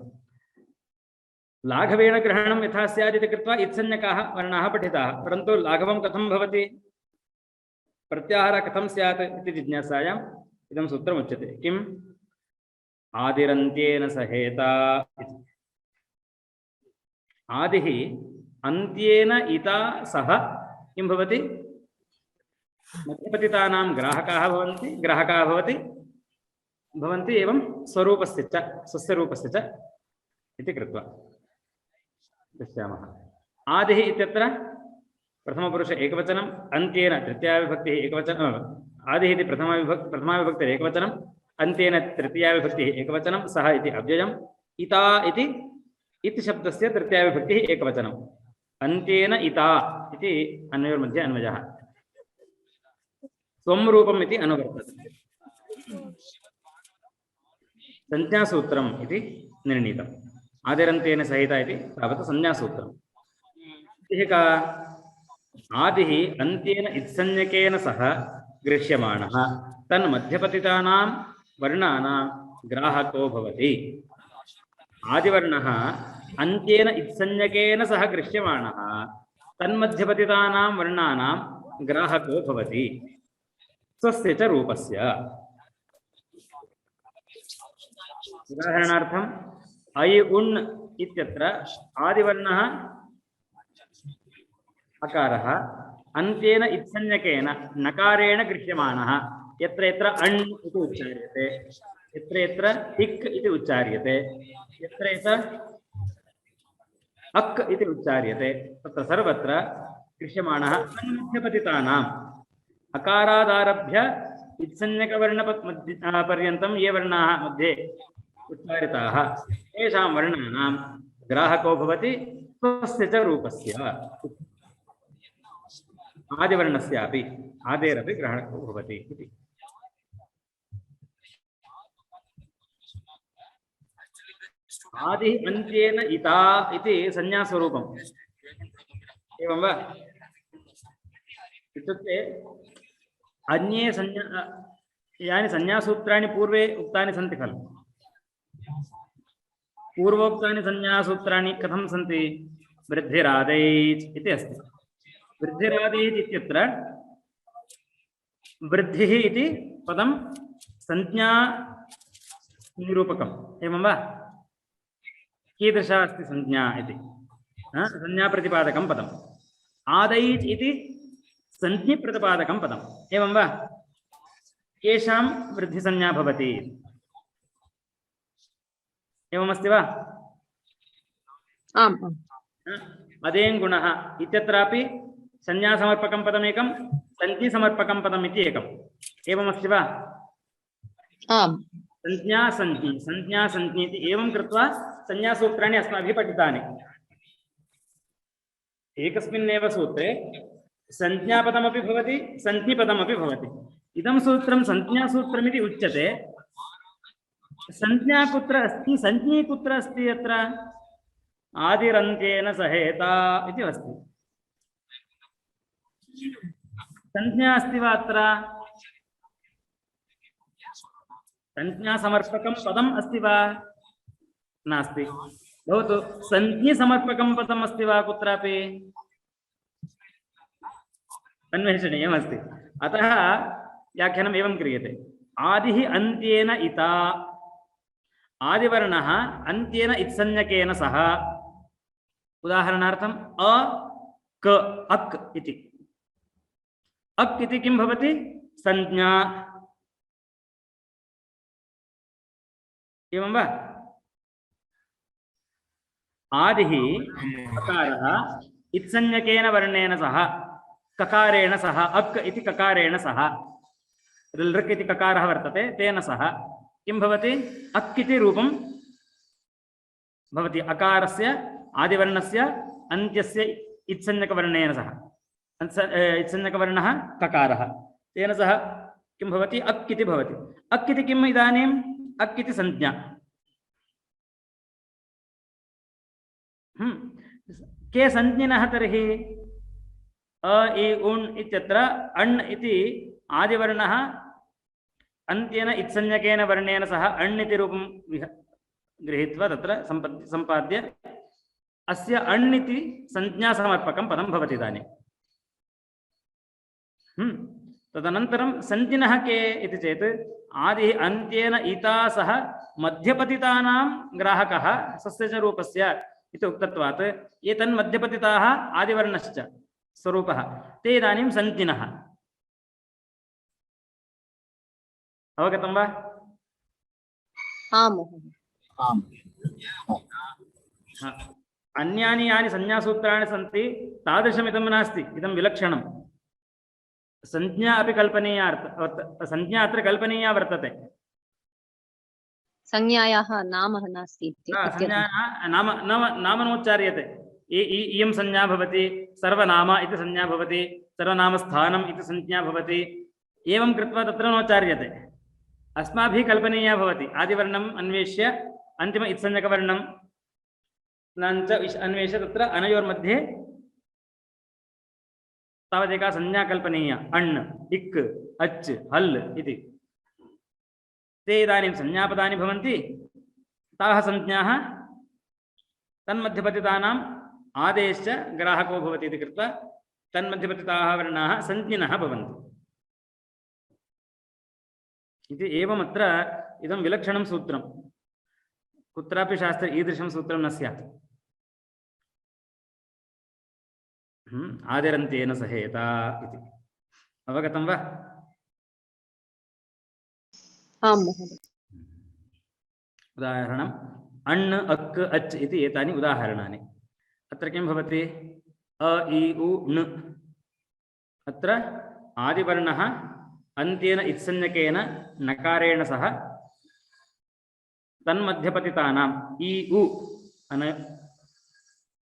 लाघवेन ग्रहणं यथा स्यादिति कृत्वा इत्संज्ञकाः वर्णाः पठिताः। परन्तु लाघवं कथं भवति, प्रत्याहारः कथं स्यात् इति जिज्ञासायाम् इदं सूत्रम् उच्यते। किम्? आदिरन्त्येन सहेता इति। आदिः अन्त्येन इता सह किं भवति? मध्यपतितानां ग्राहकाः भवन्ति एवं स्वरूपस्य च स्वस्य रूपस्य च इति कृत्वा पश्यामः। आदिः इत्यत्र प्रथमपुरुष एकवचनम्, अन्त्येन तृतीयाविभक्तिः एकवचनम्, आदिः इति प्रथमाविभक्तिः एकवचनम्, अन्त्येन तृतीयाविभक्तिः एकवचनं, सः इति अव्ययम्, इता इति शब्दस्य तृतीयाविभक्तिः एकवचनम्, अन्त्येन इता इति अन्वयोर्मध्ये अन्वयः, स्वं रूपम् इति अनुवर्तते। संज्ञासूत्रम् इति निर्णीतम्। आदिरन्त्येन सहिता इति तावत् संज्ञासूत्रम्। का? आदिः अन्त्येन इत्संज्ञकेन सह गृह्यमाणः तन्मध्यपतितानां वर्णानां ग्राहको भवति। आदिवर्णः अन्त्येन इत्संज्ञकेन सह गृह्यमाणः तन्मध्यपतितानां वर्णानां ग्राहको भवति स्वस्य च रूपस्य। उदाहरणार्थम् ऐ उण् इत्यत्र आदिवर्णः अकारः अन्त्येन इत्संज्ञकेन नकारेण गृह्यमाणः, यत्र यत्र अण् इति उच्चार्यते, यत्र यत्र इक् इति उच्चार्यते, यत्र यत्र अक् इति उच्चार्यते, तत्र सर्वत्र गृह्यमाणः तन्मध्यपतितानाम् अकारादारभ्य इत्संज्ञकवर्णपर्यन्तं ये वर्णाः मध्ये उच्चारिताः तेषां वर्णानां ग्राहको भवति स्वस्य च रूपस्य। आदिवर्णस्यापि आदेरपि ग्राहको भवति इति। आदि अन्त्येन इता इति संज्ञास्वरूपम्। एवं वा? इत्युक्ते अन्ये यानि संज्ञासूत्राणि पूर्वे उक्तानि सन्ति खलु, पूर्वोक्तानि संज्ञासूत्राणि कथं सन्ति? वृद्धिरादैच् इति अस्ति। वृद्धिरादैच् इत्यत्र वृद्धिः इति पदं संज्ञा निरूपकम्। एवं वा? कीदृशा अस्ति संज्ञा इति संज्ञाप्रतिपादकं पदम्। आदैच् इति संज्ञिप्रतिपादकं पदम्। एवं वा? केषां वृद्धिसंज्ञा भवति? एवमस्ति वा? आम्। अदेङ्गुणः इत्यत्रापि संज्ञासमर्पकं पदमेकं, संज्ञिसमर्पकं पदम् इति एकम्। एवमस्ति वा? आम्। संज्ञा संज्ञी इति एवं कृत्वा संज्ञासूत्राणि अस्माभिः पठितानि। एकस्मिन्नेव सूत्रे संज्ञापदमपि भवति, संज्ञिपदमपि भवति। इदं सूत्रं संज्ञासूत्रमिति उच्यते। संज्ञा कुत्र अस्ति, संज्ञी कुत्र अस्ति? अत्र आदिरन्त्येन सहेता इति अस्ति। संज्ञा अस्ति वा अत्र? संज्ञासमर्पकं पदम् अस्ति वा? नास्ति। भवतु संज्ञिसमर्पकं पदम् अस्ति वा कुत्रापि? अन्वेषणीयमस्ति। अतः व्याख्यानम् एवं क्रियते। आदिः अन्त्येन इता, आदिवर्णः अन्त्येन इत्संज्ञकेन सह। उदाहरणार्थम् अ क अक् इति। अक् इति किं भवति? संज्ञा। एवं वा? आदिः ककारः इत्संज्ञकेन वर्णेन सह ककारेण सह अक् इति ककारेण सह लृक् इति ककारः वर्तते तेन सह किं भवति? अक् इति रूपं भवति। अकारस्य आदिवर्णस्य अन्त्यस्य इत्संज्ञकवर्णेन सह इत्संज्ञकवर्णः ककारः तेन सह किं भवति? अक् इति भवति। अक् इति किम् इदानीम्? अक् इति संज्ञा। के संज्ञिनः तर्हि? अ इ उण् इत्यत्र अण् इति आदिवर्णः अन्त्येन इत्संज्ञकेन वर्णेन सह अण् इति रूपं गृहीत्वा तत्र सम्पाद्य अस्य अण् इति संज्ञासमर्पकं पदं भवति इदानीं। तदनन्तरं संज्ञिनः के इति चेत् आदिः अन्त्येन इता सह मध्यपतितानां ग्राहकः स्वस्य च रूपस्य इति उक्तत्वात् ये तन्मध्यपतिताः आदिवर्णश्च स्वरूपः ते इदानीं संज्ञिनः। अवगतं वा? आम्। अन्यानि यानि संज्ञासूत्राणि सन्ति तादृशमिदं नास्ति, इदं विलक्षणं। संज्ञा अपि कल्पनीया संज्ञा अत्र कल्पनीया वर्तते। संज्ञायाः नाम नास्ति। नाम नोच्चार्यते। इयं संज्ञा भवति, सर्वनाम इति संज्ञा भवति, सर्वनामस्थानम् इति संज्ञा भवति। एवं कृत्वा तत्र नोच्चार्यते। अस्माभिः कल्पनीया भवति। आदिवर्णम् अन्वेष्य अन्तिम इत्संज्ञकवर्णं अन्वेष्य तत्र अनयोर्मध्ये तावदेका संज्ञा कल्पनीया। अण्, इक्, अच्, हल् इति ते इदानीं संज्ञापदानि भवन्ति। ताः संज्ञाः तन्मध्यपतितानाम् आदेश्च ग्राहको भवति इति कृत्वा तन्मध्यपतिताः वर्णाः संज्ञिनः भवन्ति इति। एवमत्र इदं विलक्षणं सूत्रं। कुत्रापि शास्त्रे ईदृशं सूत्रं न स्यात्। आदिरन्त्येन सहेता इति। अवगतं वा? आम् महोदय। उदाहरणम् अण्, अक्, अच् इति एतानि उदाहरणानि। अत्र किं भवति? अ इ उ ण। अत्र आदिवर्णः अन्त्येन इत्संज्ञकेन नकारेण सह तन्मध्यपतितानाम् इ उ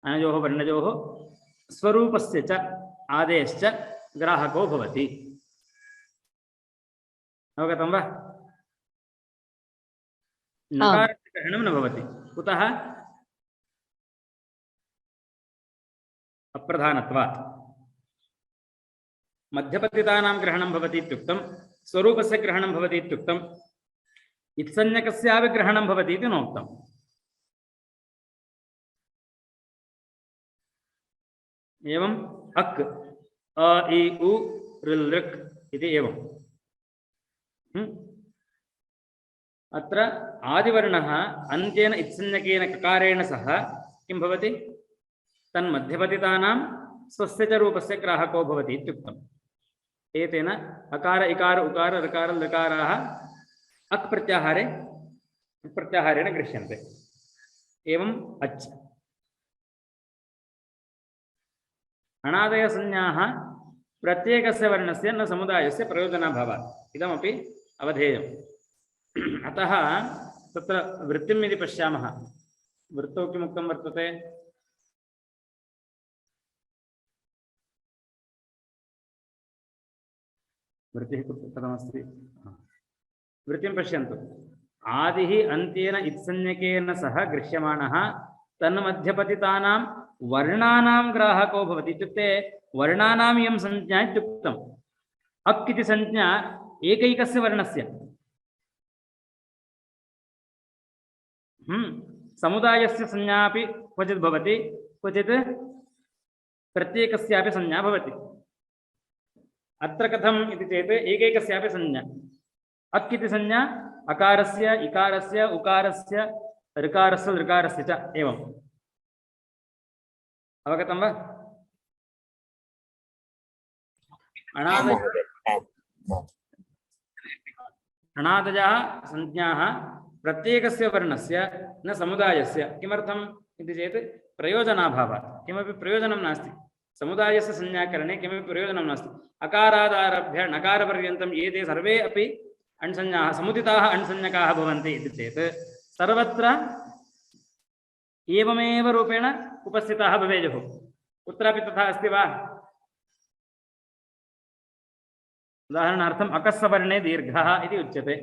अनयोः वर्णयोः स्वरूपस्य च आदेश्च ग्राहको भवति। अवगतं वा? नकारस्य ग्रहणं न भवति। कुतः? अप्रधानत्वात्। मध्यपतितानां ग्रहणं भवति इत्युक्तं, स्वरूपस्य ग्रहणं भवति इत्युक्तं, इत्संज्ञकस्यापि ग्रहणं भवति इति नोक्तम्। एवम् अक्, अ इ उ ऋल् इति एवम्। अत्र आदिवर्णः अन्त्येन इत्संज्ञकेन ककारेण सह किं भवति? तन्मध्यपतितानां स्वस्य च रूपस्य ग्राहको भवति इत्युक्तम्। एतेन अकार इकार उकार ऋकार लकाराः अक् प्रत्याहारेण गृह्यन्ते। एवम् अच्। अणादयसंज्ञाः प्रत्येकस्य वर्णस्य न समुदायस्य प्रयोजनाभावात् इदमपि अवधेयम्। अतः तत्र वृत्तिम् यदि पश्यामः, वृत्तौ किमुक्तं वर्तते? वृत्तिः कथमस्ति? वृत्तिं पश्यन्तु। आदिः अन्त्येन इत्संज्ञकेन सह गृह्यमाणः तन्मध्यपतितानां वर्णानां ग्राहको भवति। इत्युक्ते वर्णानां इयं संज्ञा इत्युक्तम्। अक् इति संज्ञा एकैकस्य वर्णस्य। समुदायस्य संज्ञा अपि क्वचित् भवति, क्वचित् प्रत्येकस्यापि संज्ञा भवति। अत्र कथम् इति चेत् एकैकस्यापि संज्ञा। अक् इति संज्ञा अकारस्य, इकारस्य, उकारस्य, ऋकारस्य, लृकारस्य च एवम्। अवगतं वा? अणादयः संज्ञाः प्रत्येकस्य वर्णस्य न समुदायस्य किमर्थम् इति चेत् प्रयोजनाभावात् किमपि प्रयोजनं नास्ति समुदायस्य संज्ञाकरणे किमपि प्रयोजनं नास्ति अकारादारभ्य नकारपर्यन्तं एते सर्वे अपि अण्संज्ञाः समुदिताः अण्संज्ञकाः भवन्ति इति चेत् सर्वत्र एवमेव रूपेण उपस्थिताः भवेयुः कुत्रापि तथा अस्ति वा उदाहरणार्थम् अकस्सवर्णे दीर्घः इति उच्यते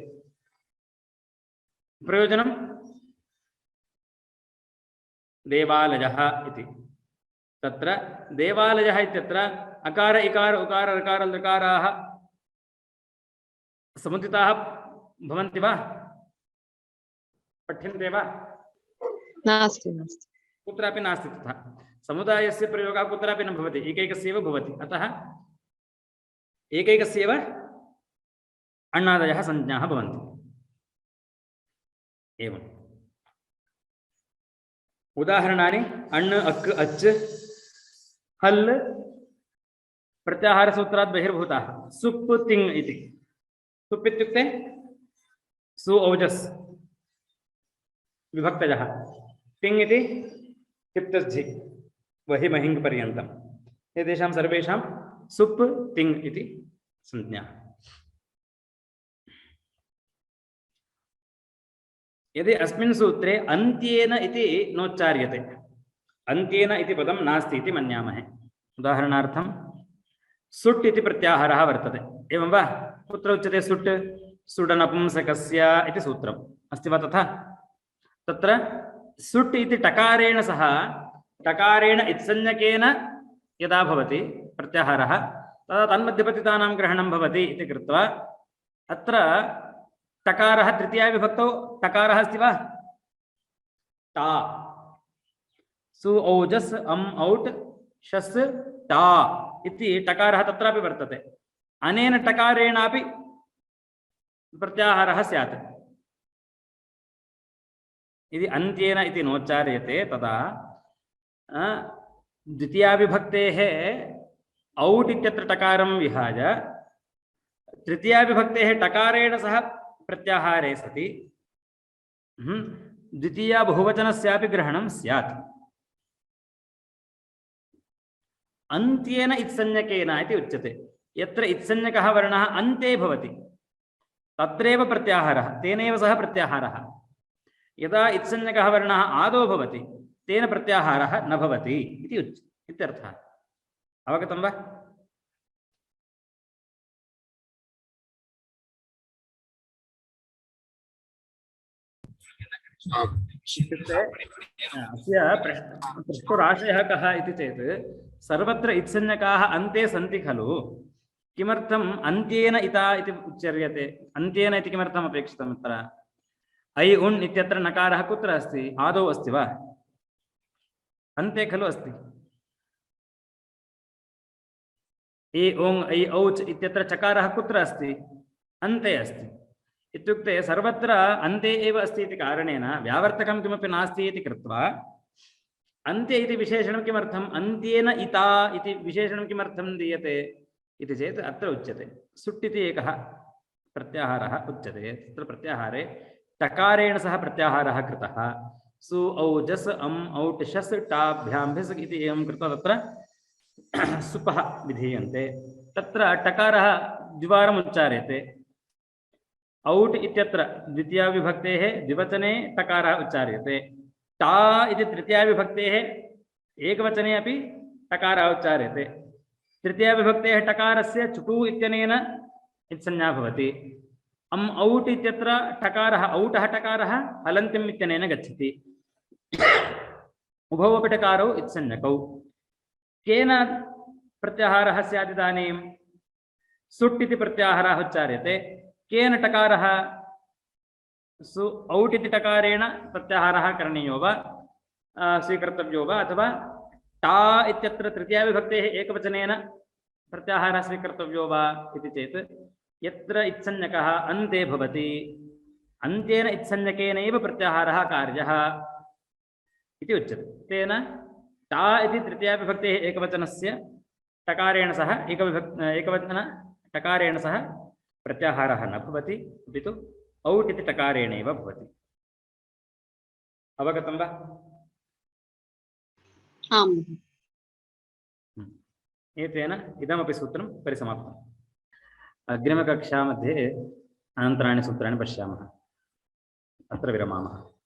प्रयोजनं देवालयः इति तत्र देवालयः इत्यत्र अकार इकार उकार ऋकार लकाराः समुदिताः भवन्ति वा पठ्यन्ते वा नास्ति नास्ति कुत्रापि नास्ति तथा समुदायस्य प्रयोगः कुत्रापि न भवति एकैकस्यैव भवति अतः एकैकस्यैव अण्णादयः संज्ञाः भवन्ति एवम् उदाहरणानि अण् अक् अच् हल् प्रत्याहारसूत्रात् बहिर्भूताः सुप् तिङ् इति सुप् इत्युक्ते सु औजस् विभक्तयः तिङ् इति चित्तझि वहि महिङ् पर्यन्तम् एतेषां सर्वेषां सुप् तिङ् इति संज्ञा यदि अस्मिन् सूत्रे अन्त्येन इति नोच्चार्यते अन्त्येन इति पदं नास्ति इति मन्यामहे उदाहरणार्थं सुट् इति प्रत्याहारः वर्तते एवं वा कुत्र उच्यते सुट् सुडनपुंसकस्य इति सूत्रम् अस्ति वा तथा तत्र सुट् इति टकारेण सह टकारेण इत्संज्ञकेन यदा भवति प्रत्याहारः तदा तन्मध्यपतितानां ग्रहणं भवति इति कृत्वा अत्र टकारः तृतीया विभक्तौ टकारः अस्ति वा टा सु औजस् अम् औट् शस् टा इति टकारः तत्रापि वर्तते अनेन टकारेणापि प्रत्याहारः स्यात् यदि अन्त्येन इति नोच्चार्यते तदा द्वितीया विभक्तेः औट् इत्यत्र टकारं विहाय तृतीया विभक्तेः टकारेण सह प्रत्याहारे सति द्वितीया बहुवचनस्यापि ग्रहणं स्यात् अन्त्येन इत्संज्ञकेन इति उच्यते यत्र इत्संज्ञकः वर्णः अन्ते भवति तत्रैव प्रत्याहारः तेनैव सह प्रत्याहारः यदा इत्संज्ञकः वर्णः आदौ भवति तेन प्रत्याहारः न भवति इति इत्यर्थः अवगतं वा इत्युक्ते अस्य पृष्ठराशयः कः इति चेत् सर्वत्र इत्संज्ञकाः अन्ते सन्ति खलु किमर्थम् अन्त्येन इता इति उच्यर्यते अन्त्येन इति किमर्थम् अपेक्षितम् अत्र ऐ उण् इत्यत्र नकारः कुत्र अस्ति आदौ अस्ति वा अन्ते खलु अस्ति ए ओङ् ऐ औच् इत्यत्र चकारः कुत्र अस्ति अन्ते अस्ति इत्युक्ते सर्वत्र अन्ते एव अस्ति इति कारणेन व्यावर्तकं किमपि नास्ति इति कृत्वा अन्त्य इति विशेषणं किमर्थम् अन्त्येन इता इति विशेषणं किमर्थं दीयते इति चेत् अत्र उच्यते सुट् इति एकः प्रत्याहारः उच्यते तत्र प्रत्याहारे टकारेण सह प्रत्याहारः कृतः सु औजस् अम् औट् शस् टाभ्यां भिस् इति एवं कृत्वा तत्र सुपः विधीयन्ते तत्र टकारः द्विवारम् उच्चार्यते औट् इत्यत्र द्वितीया विभक्तेः द्विवचने टकारः उच्चार्यते टा इति तृतीया विभक्तेः एकवचने अपि टकारः उच्चार्यते तृतीया विभक्तेः टकारस्य चुटु इत्यनेन इत्संज्ञा भवति अम् औट् इत्यत्र टकारः औटः टकारः हलन्तिम् इत्यनेन गच्छति उभौ अपि टकारौ इत्संज्ञकौ केन प्रत्याहारः स्यात् इदानीं सुट् इति प्रत्याहारः उच्चार्यते केन टकारः सु औट् इति टकारेण प्रत्याहारः करणीयो वा स्वीकर्तव्यो वा अथवा टा इत्यत्र तृतीया विभक्तेः एकवचनेन प्रत्याहारः स्वीकर्तव्यो वा इति चेत् यत्र इत्संज्ञकः अन्ते भवति अन्त्येन इत्संज्ञकेनैव प्रत्याहारः कार्यः इति उच्यते तेन टा इति तृतीया विभक्तेः एकवचनस्य टकारेण सह एकवचन टकारेण सह प्रत्याहारः न भवति अपितु औट् इति टकारेणैव भवति अवगतं वा? आम् एतेन इदमपि सूत्रं परिसमाप्तम्। अग्रिमकक्षामध्ये अनन्तराणि सूत्राणि पश्यामः। अत्र विरमामः।